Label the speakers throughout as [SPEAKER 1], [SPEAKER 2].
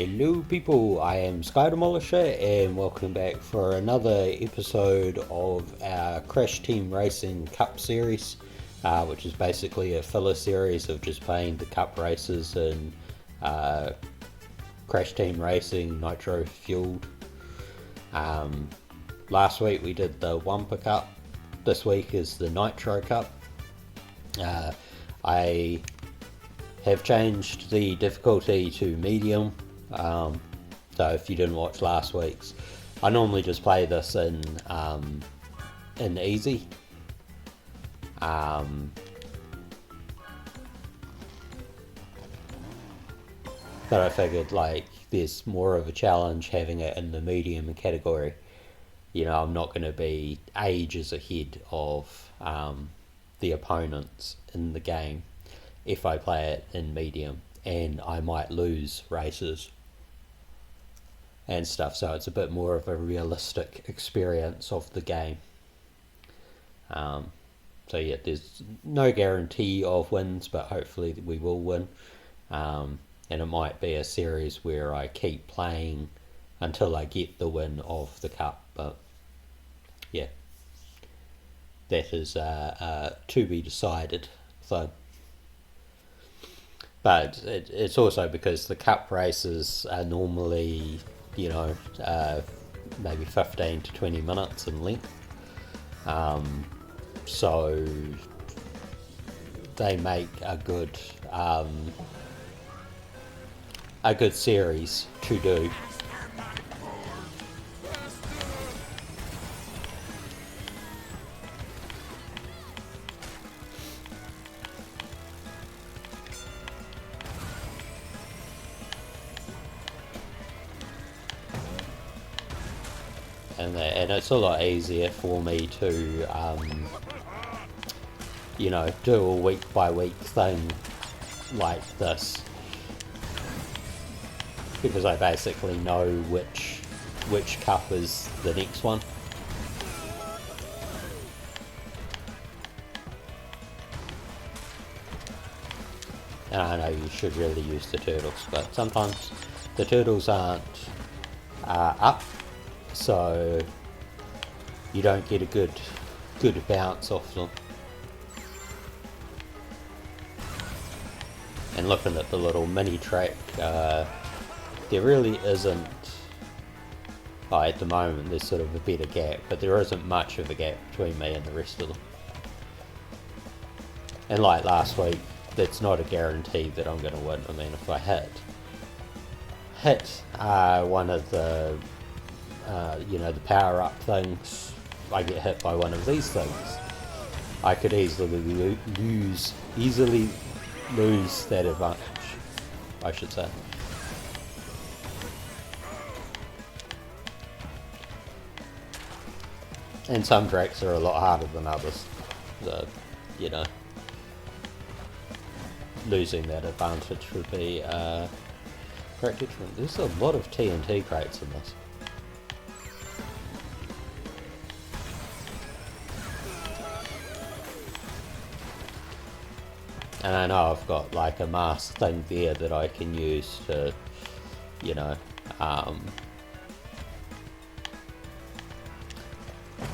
[SPEAKER 1] Hello people, I am Skydemolisher and welcome back for another episode of our Crash Team Racing Cup series, which is basically a filler series of just playing the cup races in Crash Team Racing Nitro-Fueled. Last week we did the Wumper Cup, this week is the Nitro Cup. I have changed the difficulty to medium. So if you didn't watch last week's, I normally just play this in easy. But I figured like there's more of a challenge having it in the medium category. You know, I'm not going to be ages ahead of the opponents in the game if I play it in medium, and I might lose races and stuff, so it's a bit more of a realistic experience of the game. So yeah, there's no guarantee of wins, but hopefully we will win. And it might be a series where I keep playing until I get the win of the cup, but yeah, that is to be decided. So, but it's also because the cup races are normally, you know, maybe 15 to 20 minutes in length. So they make a good series to do. And it's a lot easier for me to, you know, do a week by week thing like this, because I basically know which cup is the next one. And I know you should really use the turtles, but sometimes the turtles aren't up, so you don't get a good bounce off them. And looking at the little mini track, there really isn't, at the moment there's sort of a better gap, but there isn't much of a gap between me and the rest of them. And like last week, that's not a guarantee that I'm going to win. I mean, if I hit one of the you know, the power up things, I get hit by one of these things, I could easily lose that advantage, I should say. And some tracks are a lot harder than others, so, you know, losing that advantage would be quite detriment. There's a lot of TNT crates in this. And I know I've got like a mask thing there that I can use to, you know,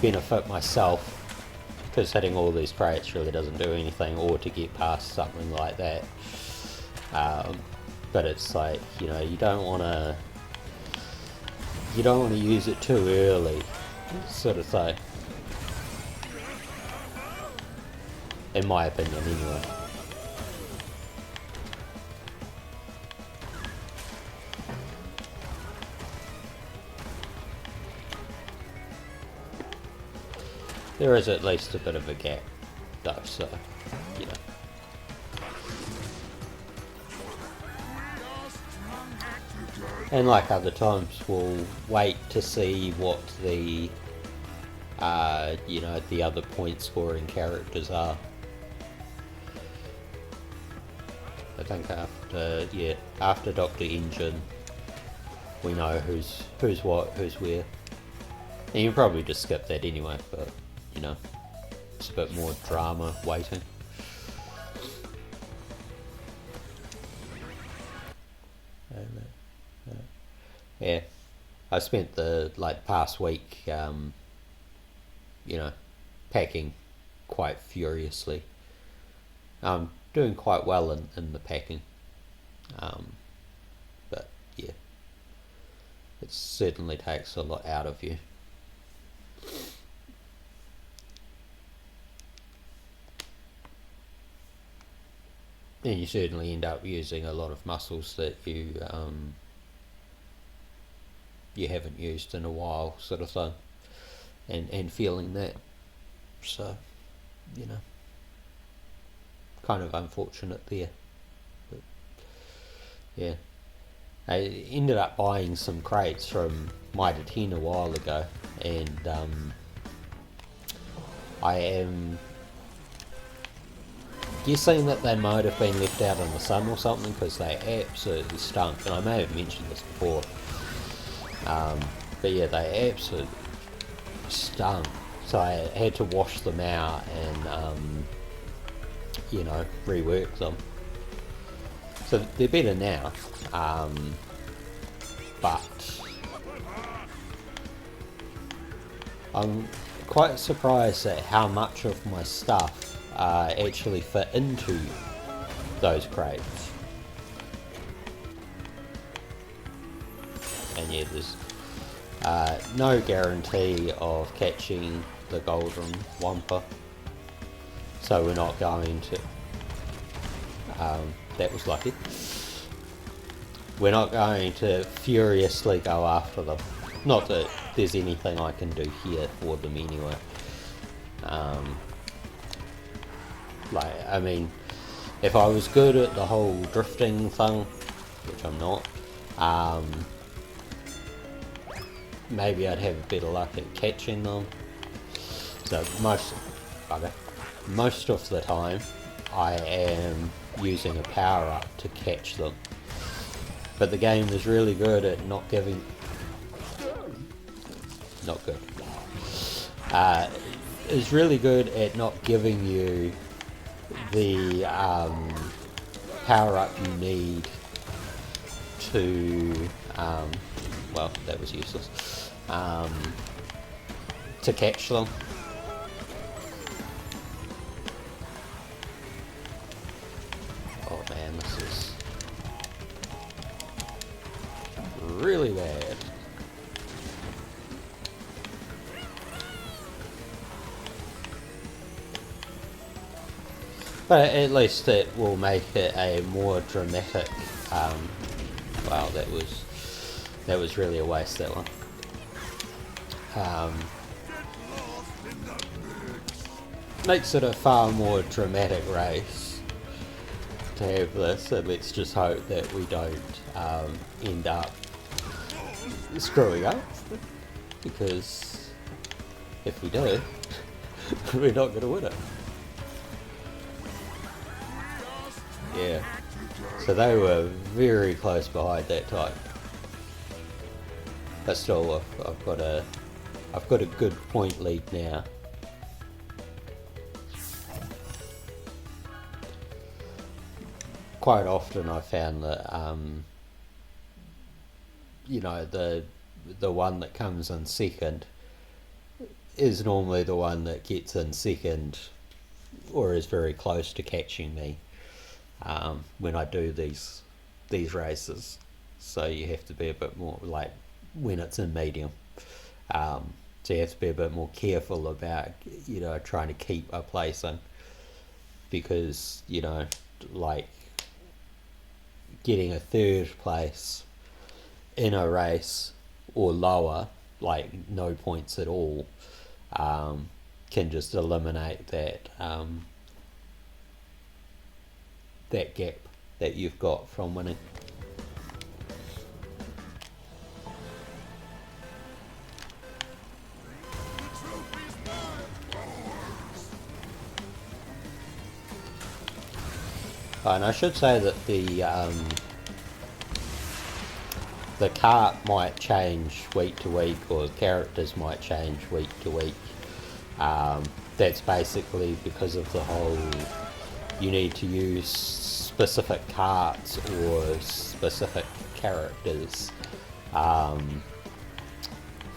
[SPEAKER 1] benefit myself, because hitting all these crates really doesn't do anything, or to get past something like that. But it's like, you know, you don't want to use it too early, sort of thing, in my opinion anyway. There is at least a bit of a gap though, so, you know. And like other times, we'll wait to see what the, you know, the other point scoring characters are. I think after Dr. Engine, we know who's what, who's where. And you can probably just skip that anyway, but, you know, it's a bit more drama waiting. Yeah, I spent the past week, packing quite furiously. I'm doing quite well in the packing, um, but yeah, it certainly takes a lot out of you. And you certainly end up using a lot of muscles that you haven't used in a while, sort of thing, and feeling that. So, you know, kind of unfortunate there. But, yeah. I ended up buying some crates from Mitre 10 a while ago, and I am guessing that they might have been left out in the sun or something, because they absolutely stunk, and I may have mentioned this before. But yeah, they absolutely stunk. So I had to wash them out and, rework them. So they're better now. But I'm quite surprised at how much of my stuff actually fit into those crates. And yeah, there's no guarantee of catching the golden wampa, so we're not going to, that was lucky, we're not going to furiously go after them. Not that there's anything I can do here for them anyway. I mean, if I was good at the whole drifting thing, which I'm not, maybe I'd have a better luck at catching them. So most of the time I am using a power up to catch them. But the game is really good at not giving... Not good. Is really good at not giving you the power up you need to... well, that was useless. To catch them. Oh man, this is really bad. But at least it will make it a more dramatic, wow, that was really a waste, that one. Makes it a far more dramatic race to have this, and let's just hope that we don't end up screwing up, because if we do, we're not going to win it. Yeah, so they were very close behind that time, but still, I've got a good point lead now. Quite often I found that the one that comes in second is normally the one that gets in second, or is very close to catching me when I do these races. So you have to be a bit more, like when it's in medium, so you have to be a bit more careful about trying to keep a place in, because like getting a third place in a race or lower, like no points at all, can just eliminate that that gap that you've got from winning. And I should say that the cart might change week to week, or the characters might change week to week. That's basically because of the whole, you need to use specific carts or specific characters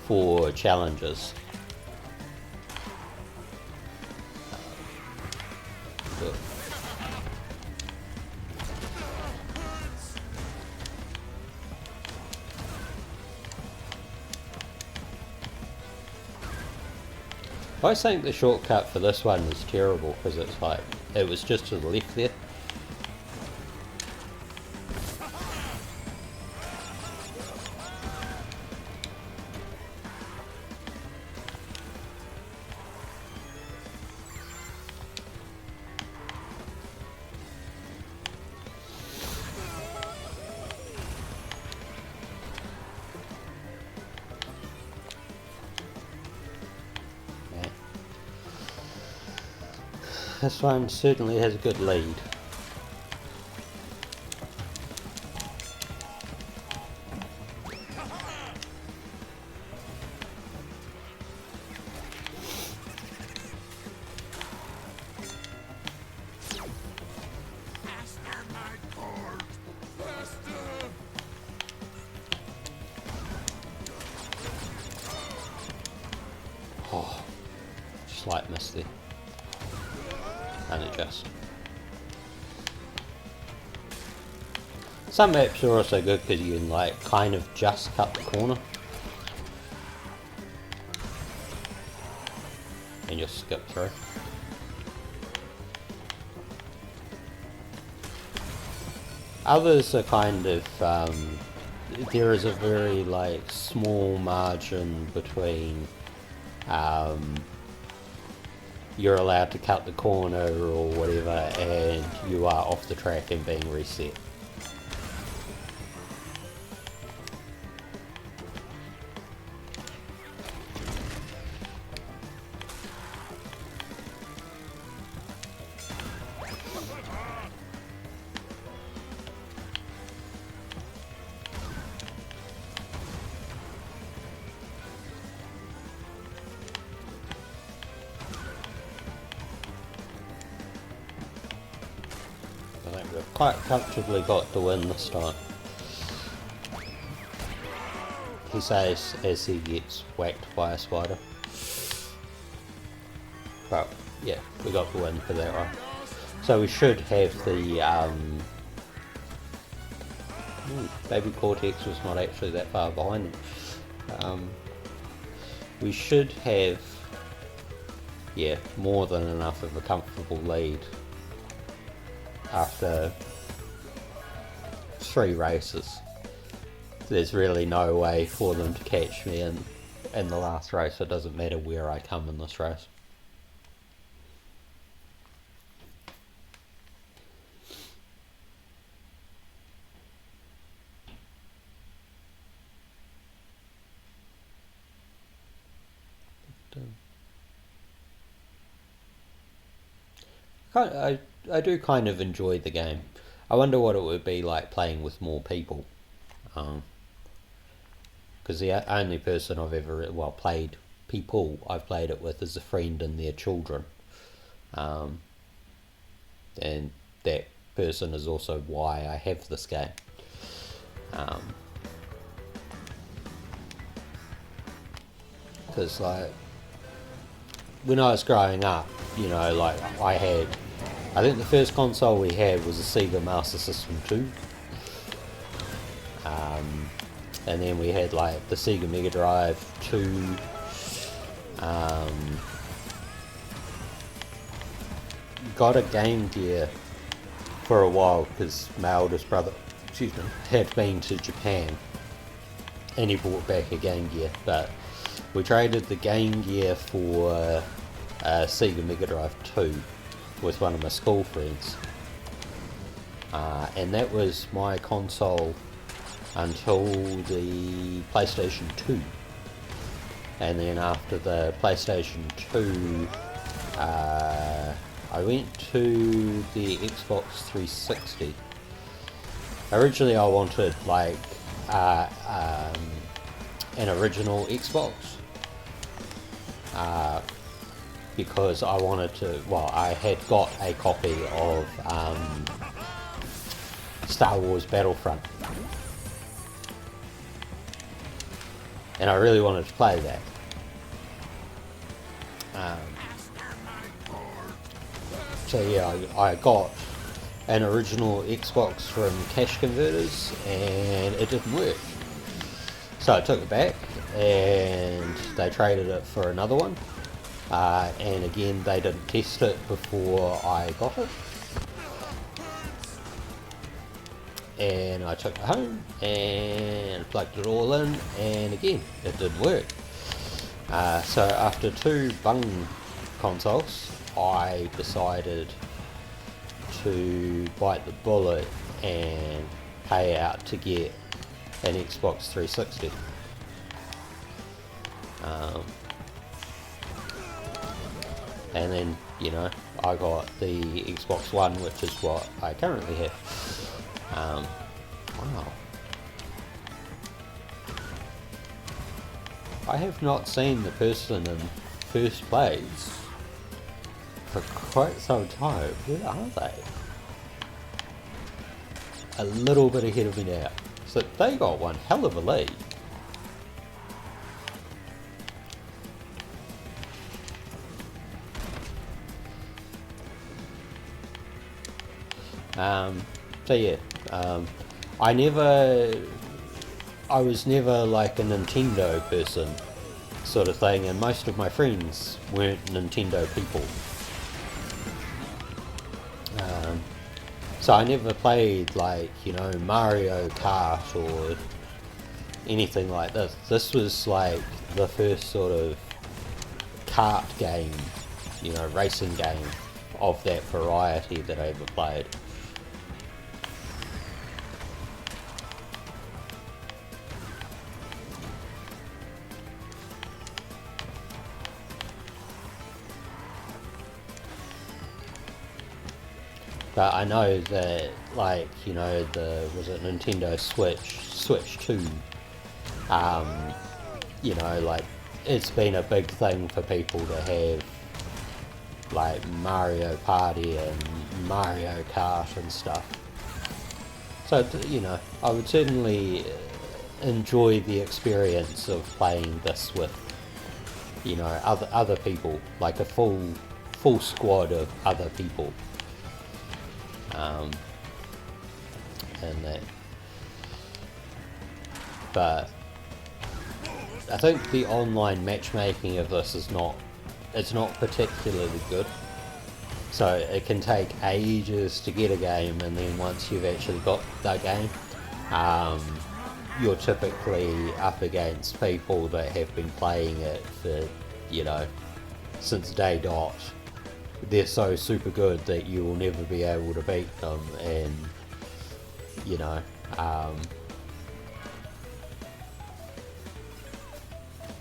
[SPEAKER 1] for challenges. But I think the shortcut for this one is terrible because it's like, it was just to the left there. This one certainly has a good lead. Oh, slight miss there. And adjust. Some maps are also good because you can like kind of just cut the corner and just skip through. Others are kind of there is a very like small margin between you're allowed to cut the corner or whatever and you are off the track and being reset. I think we've quite comfortably got the win this time. He says as he gets whacked by a spider. But yeah, we got the win for that one. So we should have the Baby Cortex was not actually that far behind him. We should have, yeah, more than enough of a comfortable lead after 3 races. There's really no way for them to catch me in the last race. It doesn't matter where I come in this race. I do kind of enjoy the game. I wonder what it would be like playing with more people. Because the only person I've ever, I've played it with is a friend and their children. And that person is also why I have this game. Because like, when I was growing up, you know, like I think the first console we had was a Sega Master System 2. And then we had like the Sega Mega Drive 2. Got a Game Gear for a while because my oldest brother, had been to Japan and he brought back a Game Gear, but we traded the Game Gear for a Sega Mega Drive 2 with one of my school friends, and that was my console until the PlayStation 2. And then after the PlayStation 2 I went to the Xbox 360. Originally I wanted like an original Xbox, because I wanted to, I had got a copy of Star Wars Battlefront, and I really wanted to play that. So yeah, I got an original Xbox from Cash Converters, and it didn't work. So I took it back, and they traded it for another one. And again, they didn't test it before I got it. And I took it home and plugged it all in, and again, it didn't work. So after 2 bung consoles, I decided to bite the bullet and pay out to get an Xbox 360. And then, you know, I got the Xbox One, which is what I currently have. Wow. I have not seen the person in first place for quite some time. Where are they? A little bit ahead of me now. So they got one hell of a lead. So yeah, I was never like a Nintendo person sort of thing, and most of my friends weren't Nintendo people. So I never played like, you know, Mario Kart or anything like this. This was like the first sort of kart game, you know, racing game of that variety that I ever played. But I know that, like, you know, was it Nintendo Switch 2, you know, like, it's been a big thing for people to have, like, Mario Party and Mario Kart and stuff. So, you know, I would certainly enjoy the experience of playing this with, you know, other people, like a full squad of other people. And that, but I think the online matchmaking of this is not particularly good. So it can take ages to get a game, and then once you've actually got that game, you're typically up against people that have been playing it for, you know, since day dot. They're so super good that you will never be able to beat them, and, you know,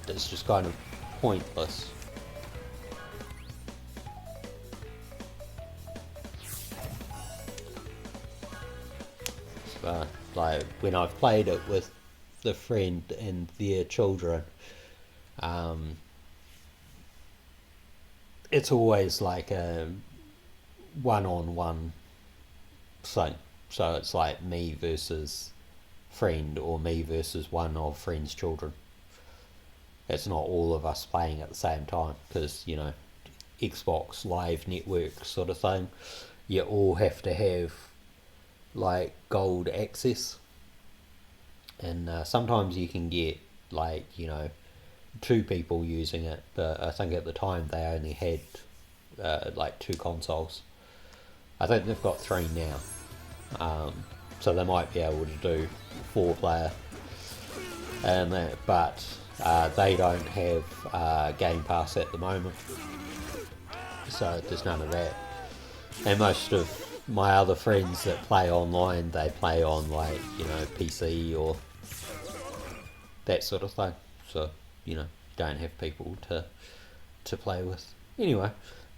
[SPEAKER 1] it's just kind of pointless. So, like, when I've played it with the friend and their children, it's always like a one-on-one thing. So it's like me versus friend, or me versus one of friend's children. It's not all of us playing at the same time, because, you know, Xbox Live Network sort of thing, you all have to have like gold access, and sometimes you can get, like, you know, 2 people using it, but I think at the time they only had like 2 consoles. I think they've got 3 now, so they might be able to do 4-player, and but they don't have Game Pass at the moment, so there's none of that. And most of my other friends that play online, they play on, like, you know, PC or that sort of thing. So, you know, don't have people to play with. Anyway,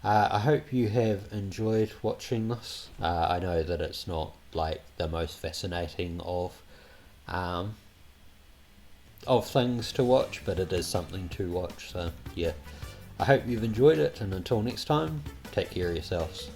[SPEAKER 1] I hope you have enjoyed watching this. I know that it's not like the most fascinating of things to watch, but it is something to watch. So yeah, I hope you've enjoyed it, and until next time, take care of yourselves.